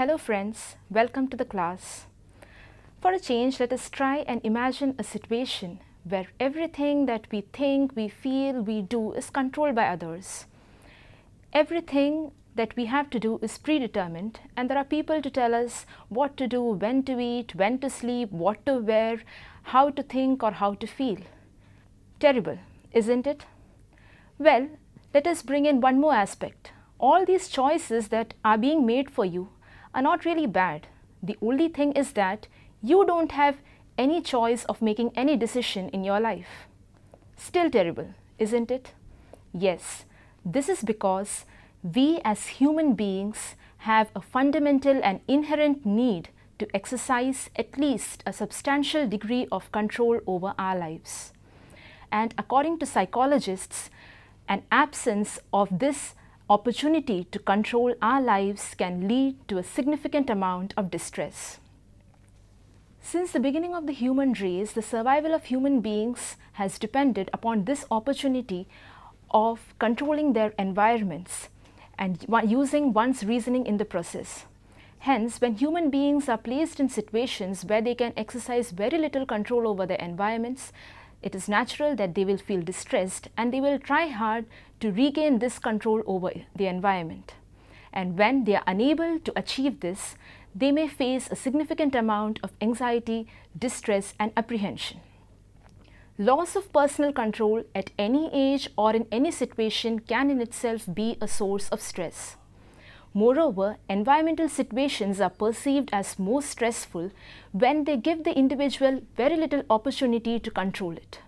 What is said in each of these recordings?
Hello friends, welcome to the class. For a change, let us try and imagine a situation where everything that we think, we feel, we do is controlled by others. Everything that we have to do is predetermined, and there are people to tell us what to do, when to eat, when to sleep, what to wear, how to think or how to feel. Terrible, isn't it? Well, let us bring in one more aspect. All these choices that are being made for you are not really bad. The only thing is that you don't have any choice of making any decision in your life. Still terrible, isn't it? Yes, this is because we as human beings have a fundamental and inherent need to exercise at least a substantial degree of control over our lives. And according to psychologists, an absence of this opportunity to control our lives can lead to a significant amount of distress. Since the beginning of the human race, the survival of human beings has depended upon this opportunity of controlling their environments and using one's reasoning in the process. Hence, when human beings are placed in situations where they can exercise very little control over their environments, it is natural that they will feel distressed and they will try hard to regain this control over the environment. And when they are unable to achieve this, they may face a significant amount of anxiety, distress and apprehension. Loss of personal control at any age or in any situation can in itself be a source of stress. Moreover, environmental situations are perceived as more stressful when they give the individual very little opportunity to control it.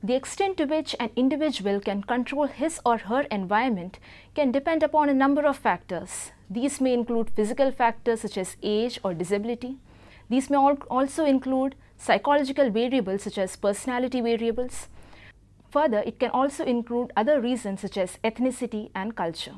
The extent to which an individual can control his or her environment can depend upon a number of factors. These may include physical factors such as age or disability. These may also include psychological variables such as personality variables. Further, it can also include other reasons such as ethnicity and culture.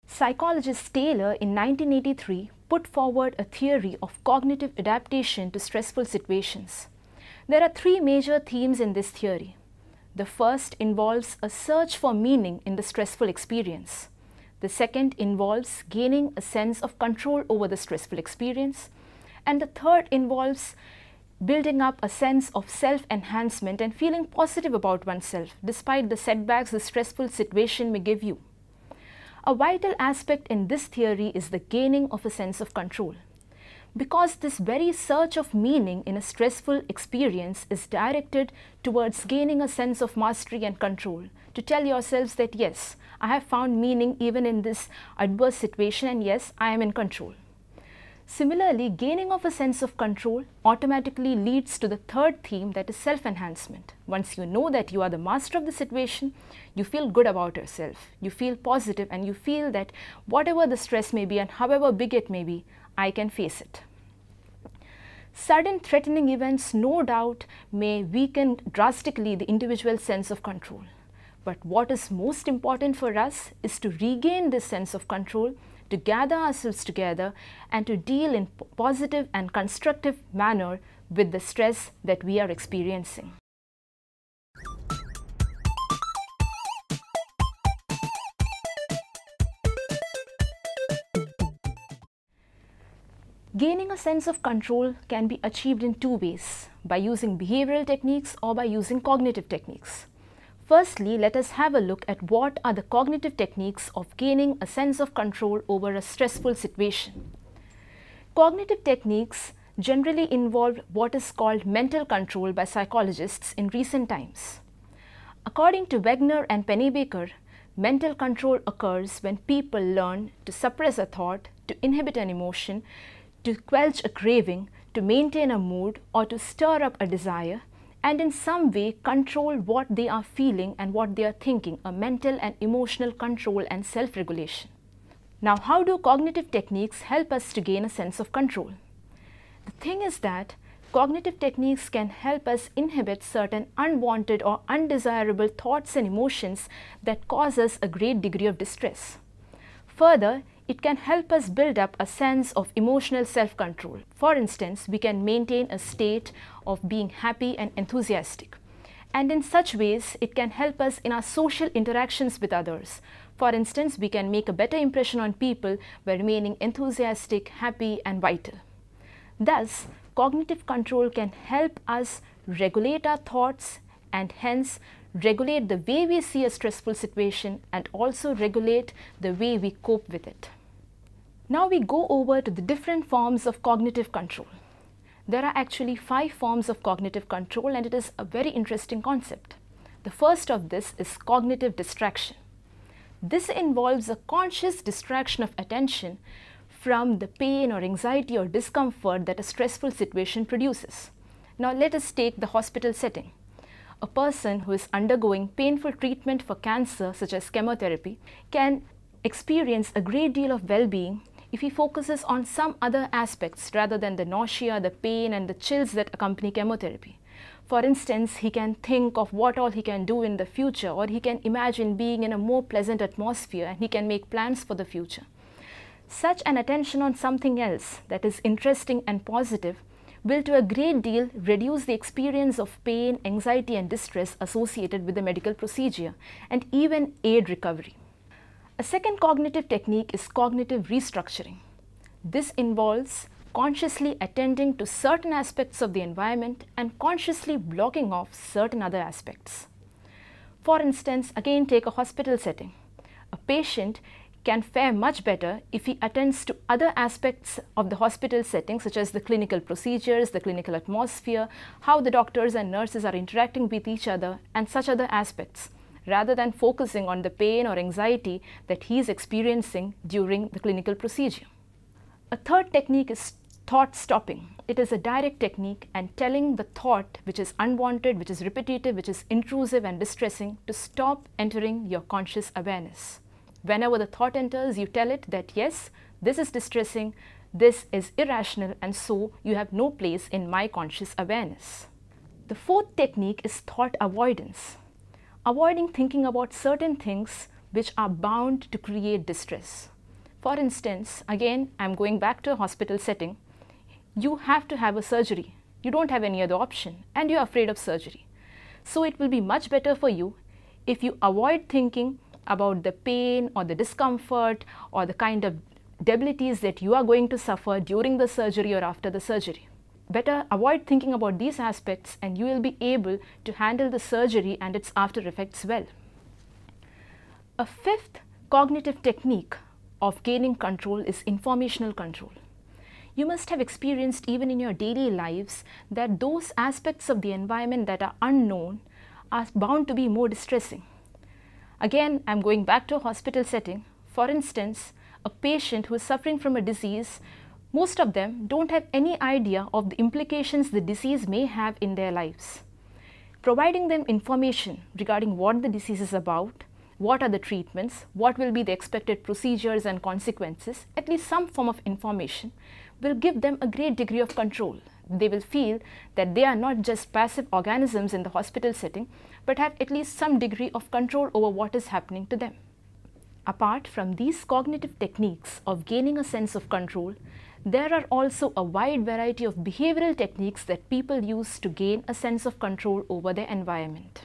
Psychologist Taylor in 1983 put forward a theory of cognitive adaptation to stressful situations. There are three major themes in this theory. The first involves a search for meaning in the stressful experience. The second involves gaining a sense of control over the stressful experience. And the third involves building up a sense of self-enhancement and feeling positive about oneself despite the setbacks the stressful situation may give you. A vital aspect in this theory is the gaining of a sense of control. Because this very search of meaning in a stressful experience is directed towards gaining a sense of mastery and control, to tell yourselves that yes, I have found meaning even in this adverse situation and yes, I am in control. Similarly, gaining of a sense of control automatically leads to the third theme, that is self-enhancement. Once you know that you are the master of the situation, you feel good about yourself, you feel positive and you feel that whatever the stress may be and however big it may be, I can face it. Sudden threatening events no doubt may weaken drastically the individual's sense of control. But what is most important for us is to regain this sense of control, to gather ourselves together and to deal in positive and constructive manner with the stress that we are experiencing. Gaining a sense of control can be achieved in two ways, by using behavioral techniques or by using cognitive techniques. Firstly, let us have a look at what are the cognitive techniques of gaining a sense of control over a stressful situation. Cognitive techniques generally involve what is called mental control by psychologists in recent times. According to Wegner and Pennebaker, mental control occurs when people learn to suppress a thought, to inhibit an emotion, to quench a craving, to maintain a mood, or to stir up a desire, and in some way control what they are feeling and what they are thinking, a mental and emotional control and self-regulation. Now, how do cognitive techniques help us to gain a sense of control? The thing is that cognitive techniques can help us inhibit certain unwanted or undesirable thoughts and emotions that cause us a great degree of distress. Further, it can help us build up a sense of emotional self-control. For instance, we can maintain a state of being happy and enthusiastic. And in such ways, it can help us in our social interactions with others. For instance, we can make a better impression on people by remaining enthusiastic, happy, and vital. Thus, cognitive control can help us regulate our thoughts and hence regulate the way we see a stressful situation and also regulate the way we cope with it. Now we go over to the different forms of cognitive control. There are actually 5 forms of cognitive control, and it is a very interesting concept. The first of this is cognitive distraction. This involves a conscious distraction of attention from the pain or anxiety or discomfort that a stressful situation produces. Now let us take the hospital setting. A person who is undergoing painful treatment for cancer such as chemotherapy can experience a great deal of well-being if he focuses on some other aspects rather than the nausea, the pain and the chills that accompany chemotherapy. For instance, he can think of what all he can do in the future, or he can imagine being in a more pleasant atmosphere and he can make plans for the future. Such an attention on something else that is interesting and positive will to a great deal reduce the experience of pain, anxiety and distress associated with the medical procedure and even aid recovery. A second cognitive technique is cognitive restructuring. This involves consciously attending to certain aspects of the environment and consciously blocking off certain other aspects. For instance, again take a hospital setting. A patient can fare much better if he attends to other aspects of the hospital setting, such as the clinical procedures, the clinical atmosphere, how the doctors and nurses are interacting with each other and such other aspects, rather than focusing on the pain or anxiety that he is experiencing during the clinical procedure. A third technique is thought stopping. It is a direct technique and telling the thought which is unwanted, which is repetitive, which is intrusive and distressing to stop entering your conscious awareness. Whenever the thought enters, you tell it that yes, this is distressing, this is irrational, and so you have no place in my conscious awareness. The fourth technique is thought avoidance. Avoiding thinking about certain things which are bound to create distress. For instance, again, I'm going back to a hospital setting. You have to have a surgery. You don't have any other option and you're afraid of surgery. So it will be much better for you if you avoid thinking about the pain or the discomfort or the kind of debilities that you are going to suffer during the surgery or after the surgery. Better avoid thinking about these aspects and you will be able to handle the surgery and its after effects well. A fifth cognitive technique of gaining control is informational control. You must have experienced even in your daily lives that those aspects of the environment that are unknown are bound to be more distressing. Again, I'm going back to a hospital setting. For instance, a patient who is suffering from a disease, most of them don't have any idea of the implications the disease may have in their lives. Providing them information regarding what the disease is about, what are the treatments, what will be the expected procedures and consequences, at least some form of information, will give them a great degree of control. They will feel that they are not just passive organisms in the hospital setting, but have at least some degree of control over what is happening to them. Apart from these cognitive techniques of gaining a sense of control, there are also a wide variety of behavioral techniques that people use to gain a sense of control over their environment.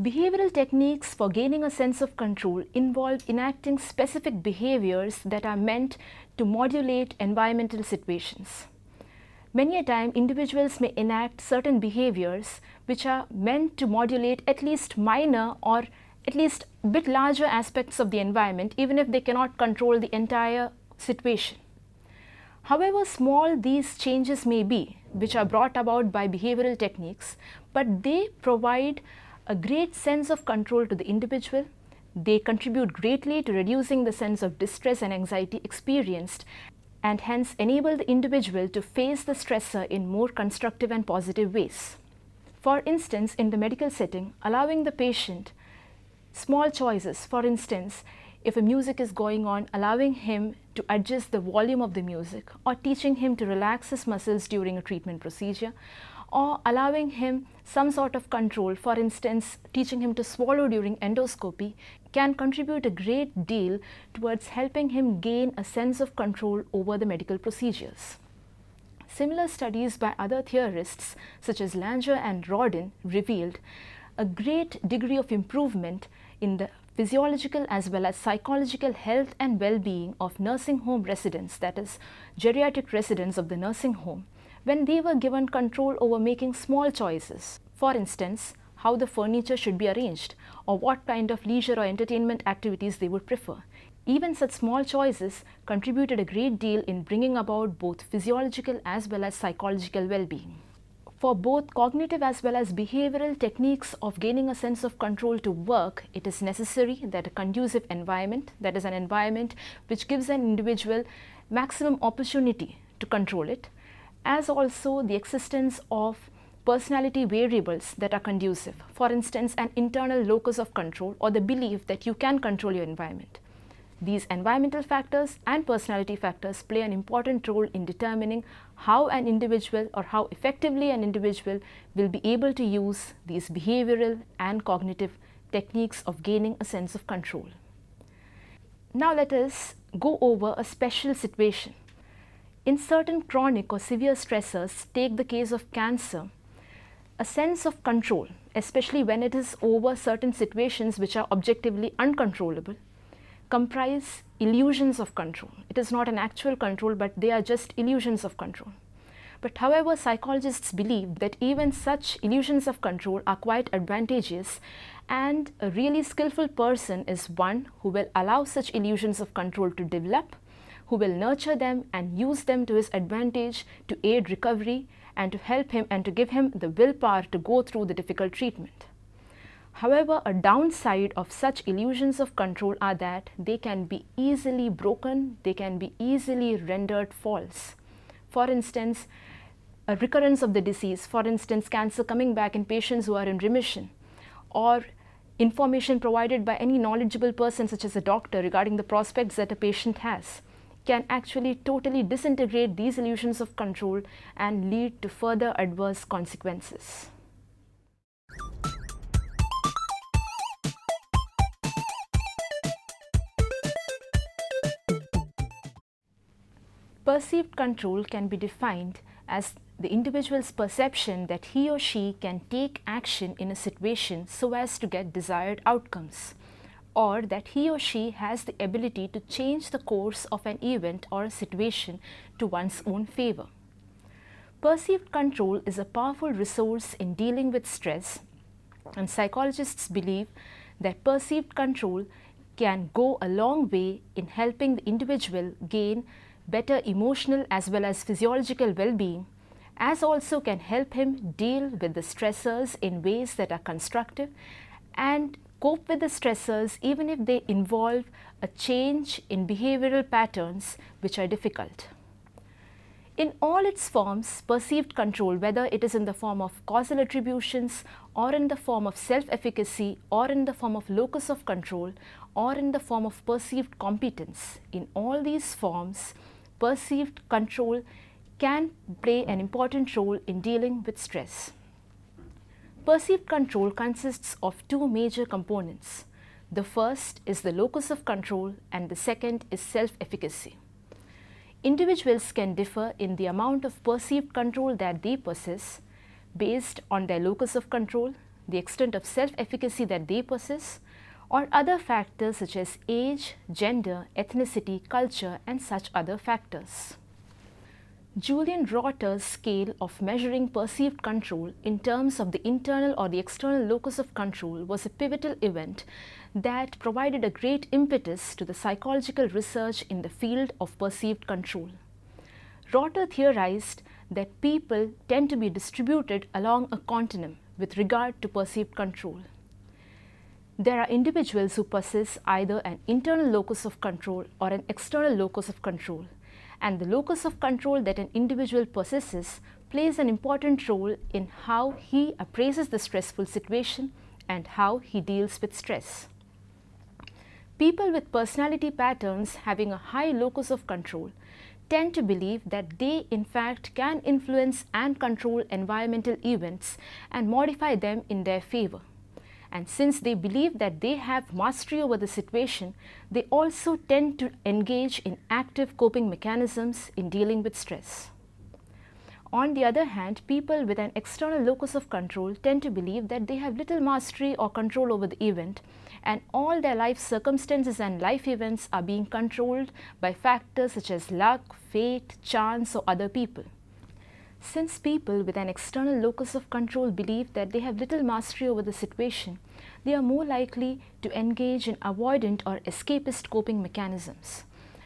Behavioral techniques for gaining a sense of control involve enacting specific behaviors that are meant to modulate environmental situations. Many a time, individuals may enact certain behaviors which are meant to modulate at least minor or at least a bit larger aspects of the environment, even if they cannot control the entire situation. However small these changes may be, which are brought about by behavioral techniques, but they provide a great sense of control to the individual. They contribute greatly to reducing the sense of distress and anxiety experienced and hence enable the individual to face the stressor in more constructive and positive ways. For instance, in the medical setting, allowing the patient small choices, for instance, if a music is going on, allowing him to adjust the volume of the music or teaching him to relax his muscles during a treatment procedure, or allowing him some sort of control, for instance, teaching him to swallow during endoscopy, can contribute a great deal towards helping him gain a sense of control over the medical procedures. Similar studies by other theorists such as Langer and Rodin revealed a great degree of improvement in the physiological as well as psychological health and well-being of nursing home residents, that is, geriatric residents of the nursing home, when they were given control over making small choices. For instance, how the furniture should be arranged or what kind of leisure or entertainment activities they would prefer. Even such small choices contributed a great deal in bringing about both physiological as well as psychological well-being. For both cognitive as well as behavioral techniques of gaining a sense of control to work, it is necessary that a conducive environment, that is an environment which gives an individual maximum opportunity to control it, as also the existence of personality variables that are conducive. For instance, an internal locus of control or the belief that you can control your environment. These environmental factors and personality factors play an important role in determining how an individual or how effectively an individual will be able to use these behavioral and cognitive techniques of gaining a sense of control. Now let us go over a special situation. In certain chronic or severe stressors, take the case of cancer, a sense of control, especially when it is over certain situations which are objectively uncontrollable, comprise illusions of control. It is not an actual control, but they are just illusions of control. But however, psychologists believe that even such illusions of control are quite advantageous, and a really skillful person is one who will allow such illusions of control to develop, who will nurture them and use them to his advantage to aid recovery and to help him and to give him the willpower to go through the difficult treatment. However, a downside of such illusions of control are that they can be easily broken, they can be easily rendered false. For instance, a recurrence of the disease, for instance, cancer coming back in patients who are in remission, or information provided by any knowledgeable person such as a doctor regarding the prospects that a patient has, can actually totally disintegrate these illusions of control and lead to further adverse consequences. Perceived control can be defined as the individual's perception that he or she can take action in a situation so as to get desired outcomes, or that he or she has the ability to change the course of an event or a situation to one's own favor. Perceived control is a powerful resource in dealing with stress, and psychologists believe that perceived control can go a long way in helping the individual gain better emotional as well as physiological well-being, as also can help him deal with the stressors in ways that are constructive and cope with the stressors even if they involve a change in behavioral patterns which are difficult. In all its forms, perceived control, whether it is in the form of causal attributions or in the form of self-efficacy or in the form of locus of control or in the form of perceived competence, in all these forms, perceived control can play an important role in dealing with stress. Perceived control consists of two major components. The first is the locus of control and the second is self-efficacy. Individuals can differ in the amount of perceived control that they possess based on their locus of control, the extent of self-efficacy that they possess, or other factors such as age, gender, ethnicity, culture, and such other factors. Julian Rotter's scale of measuring perceived control in terms of the internal or the external locus of control was a pivotal event that provided a great impetus to the psychological research in the field of perceived control. Rotter theorized that people tend to be distributed along a continuum with regard to perceived control. There are individuals who possess either an internal locus of control or an external locus of control, and the locus of control that an individual possesses plays an important role in how he appraises the stressful situation and how he deals with stress. People with personality patterns having a high locus of control tend to believe that they in fact can influence and control environmental events and modify them in their favor. And since they believe that they have mastery over the situation, they also tend to engage in active coping mechanisms in dealing with stress. On the other hand, people with an external locus of control tend to believe that they have little mastery or control over the event, and all their life circumstances and life events are being controlled by factors such as luck, fate, chance, or other people. Since people with an external locus of control believe that they have little mastery over the situation, they are more likely to engage in avoidant or escapist coping mechanisms,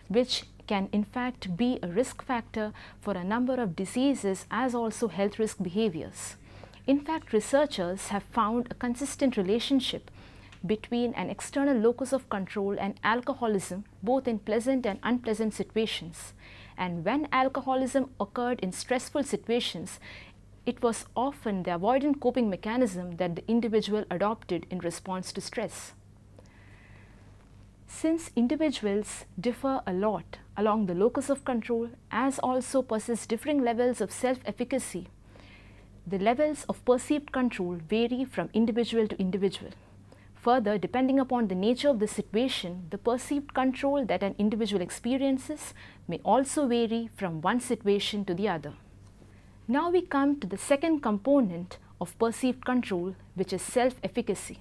which can in fact be a risk factor for a number of diseases as also health risk behaviors. In fact, researchers have found a consistent relationship between an external locus of control and alcoholism, both in pleasant and unpleasant situations. And when alcoholism occurred in stressful situations, it was often the avoidant coping mechanism that the individual adopted in response to stress. Since individuals differ a lot along the locus of control as also possess differing levels of self-efficacy, the levels of perceived control vary from individual to individual. Further, depending upon the nature of the situation, the perceived control that an individual experiences may also vary from one situation to the other. Now we come to the second component of perceived control, which is self-efficacy.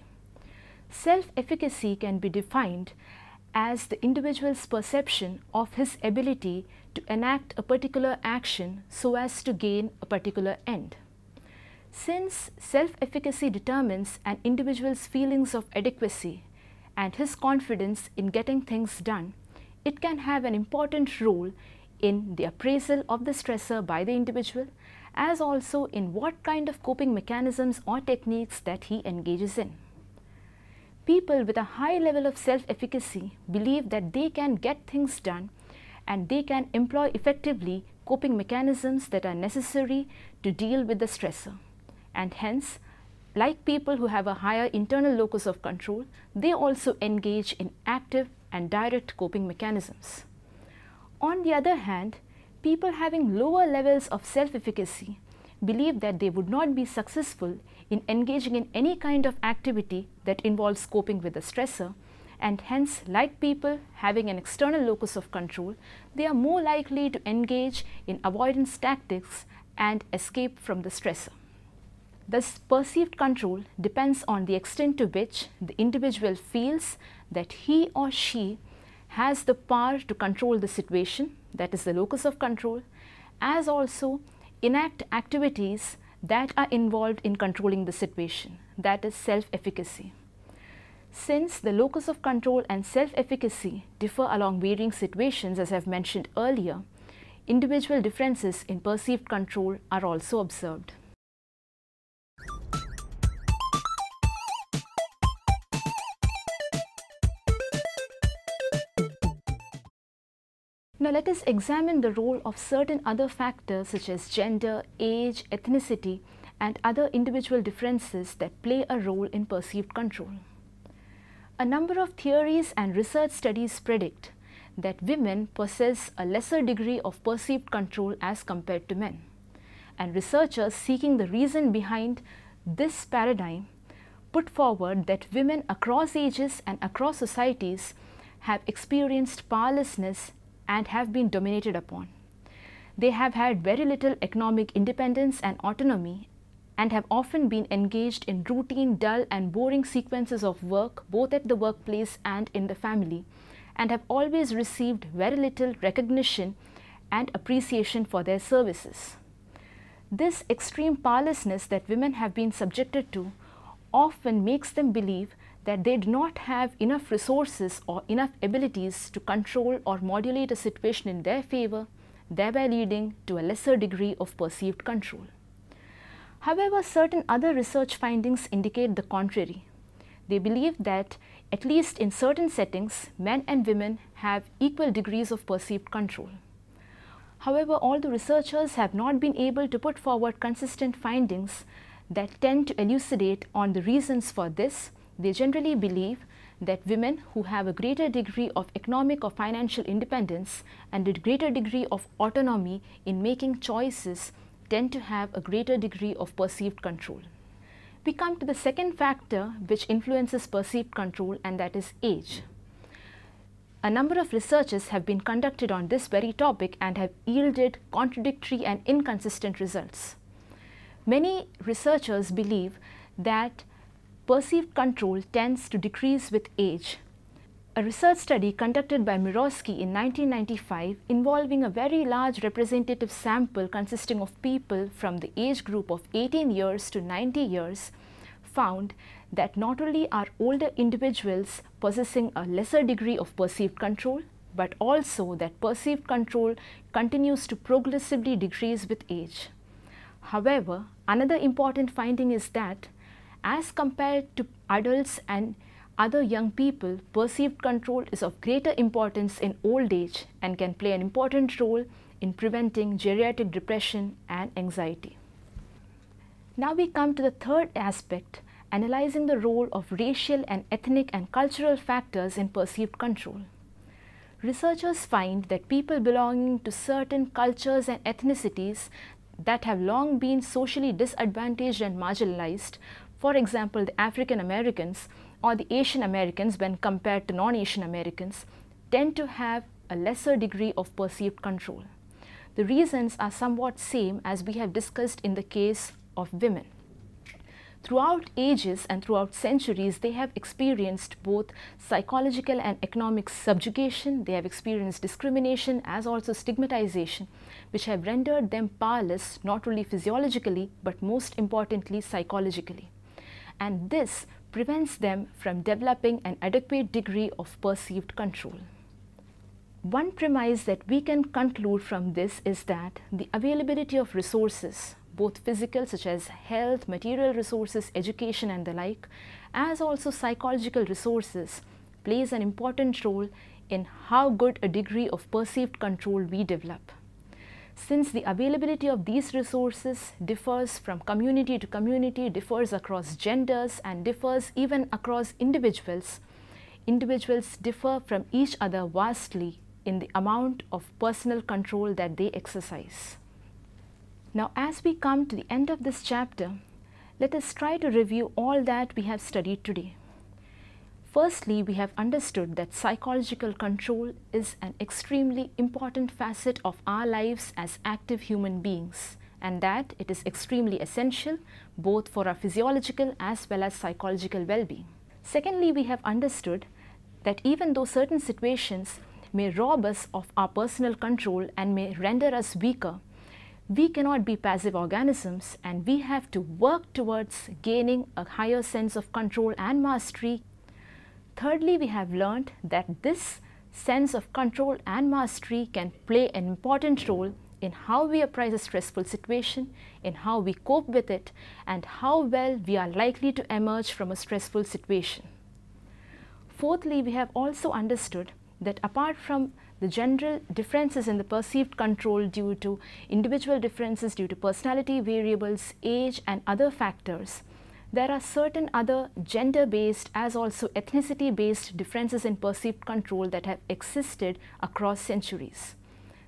Self-efficacy can be defined as the individual's perception of his ability to enact a particular action so as to gain a particular end. Since self-efficacy determines an individual's feelings of adequacy and his confidence in getting things done, it can have an important role in the appraisal of the stressor by the individual, as also in what kind of coping mechanisms or techniques that he engages in. People with a high level of self-efficacy believe that they can get things done and they can employ effectively coping mechanisms that are necessary to deal with the stressor. And hence, like people who have a higher internal locus of control, they also engage in active and direct coping mechanisms. On the other hand, people having lower levels of self-efficacy believe that they would not be successful in engaging in any kind of activity that involves coping with the stressor, and hence, like people having an external locus of control, they are more likely to engage in avoidance tactics and escape from the stressor. Thus, perceived control depends on the extent to which the individual feels that he or she has the power to control the situation, that is the locus of control, as also enact activities that are involved in controlling the situation, that is self-efficacy. Since the locus of control and self-efficacy differ along varying situations, as I have mentioned earlier, individual differences in perceived control are also observed. Now let us examine the role of certain other factors such as gender, age, ethnicity, and other individual differences that play a role in perceived control. A number of theories and research studies predict that women possess a lesser degree of perceived control as compared to men. And researchers seeking the reason behind this paradigm put forward that women across ages and across societies have experienced powerlessness and have been dominated upon. They have had very little economic independence and autonomy and have often been engaged in routine, dull and boring sequences of work both at the workplace and in the family, and have always received very little recognition and appreciation for their services. This extreme powerlessness that women have been subjected to often makes them believe that they do not have enough resources or enough abilities to control or modulate a situation in their favor, thereby leading to a lesser degree of perceived control. However, certain other research findings indicate the contrary. They believe that, at least in certain settings, men and women have equal degrees of perceived control. However, although researchers have not been able to put forward consistent findings that tend to elucidate on the reasons for this, they generally believe that women who have a greater degree of economic or financial independence and a greater degree of autonomy in making choices tend to have a greater degree of perceived control. We come to the second factor which influences perceived control, and that is age. A number of researches have been conducted on this very topic and have yielded contradictory and inconsistent results. Many researchers believe that perceived control tends to decrease with age. A research study conducted by Mirowsky in 1995 involving a very large representative sample consisting of people from the age group of 18 years to 90 years found that not only are older individuals possessing a lesser degree of perceived control, but also that perceived control continues to progressively decrease with age. However, another important finding is that as compared to adults and other young people, perceived control is of greater importance in old age and can play an important role in preventing geriatric depression and anxiety. Now we come to the third aspect, analyzing the role of racial and ethnic and cultural factors in perceived control. Researchers find that people belonging to certain cultures and ethnicities that have long been socially disadvantaged and marginalized, for example, the African Americans or the Asian Americans when compared to non-Asian Americans, tend to have a lesser degree of perceived control. The reasons are somewhat same as we have discussed in the case of women. Throughout ages and throughout centuries, they have experienced both psychological and economic subjugation. They have experienced discrimination as also stigmatization, which have rendered them powerless not only physiologically but most importantly psychologically. And this prevents them from developing an adequate degree of perceived control. One premise that we can conclude from this is that the availability of resources, both physical such as health, material resources, education and the like, as also psychological resources, plays an important role in how good a degree of perceived control we develop. Since the availability of these resources differs from community to community, differs across genders and differs even across individuals, individuals differ from each other vastly in the amount of personal control that they exercise. Now, as we come to the end of this chapter, let us try to review all that we have studied today. Firstly, we have understood that psychological control is an extremely important facet of our lives as active human beings, and that it is extremely essential both for our physiological as well as psychological well-being. Secondly, we have understood that even though certain situations may rob us of our personal control and may render us weaker, we cannot be passive organisms and we have to work towards gaining a higher sense of control and mastery. Thirdly, we have learned that this sense of control and mastery can play an important role in how we appraise a stressful situation, in how we cope with it, and how well we are likely to emerge from a stressful situation. Fourthly, we have also understood that apart from the general differences in the perceived control due to individual differences due to personality variables, age and other factors, there are certain other gender-based as also ethnicity-based differences in perceived control that have existed across centuries.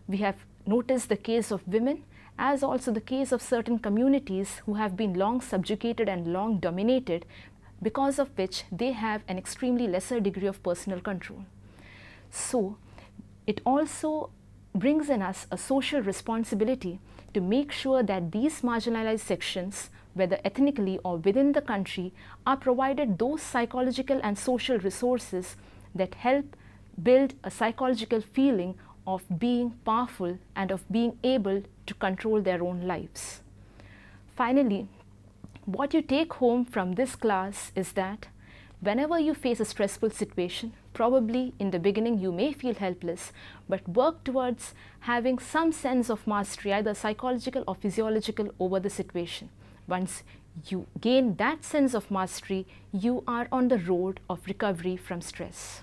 We have noticed the case of women as also the case of certain communities who have been long subjugated and long dominated, because of which they have an extremely lesser degree of personal control. So, it also brings in us a social responsibility to make sure that these marginalized sections, whether ethnically or within the country, are provided those psychological and social resources that help build a psychological feeling of being powerful and of being able to control their own lives. Finally, what you take home from this class is that whenever you face a stressful situation, probably in the beginning you may feel helpless, but work towards having some sense of mastery, either psychological or physiological, over the situation. Once you gain that sense of mastery, you are on the road of recovery from stress.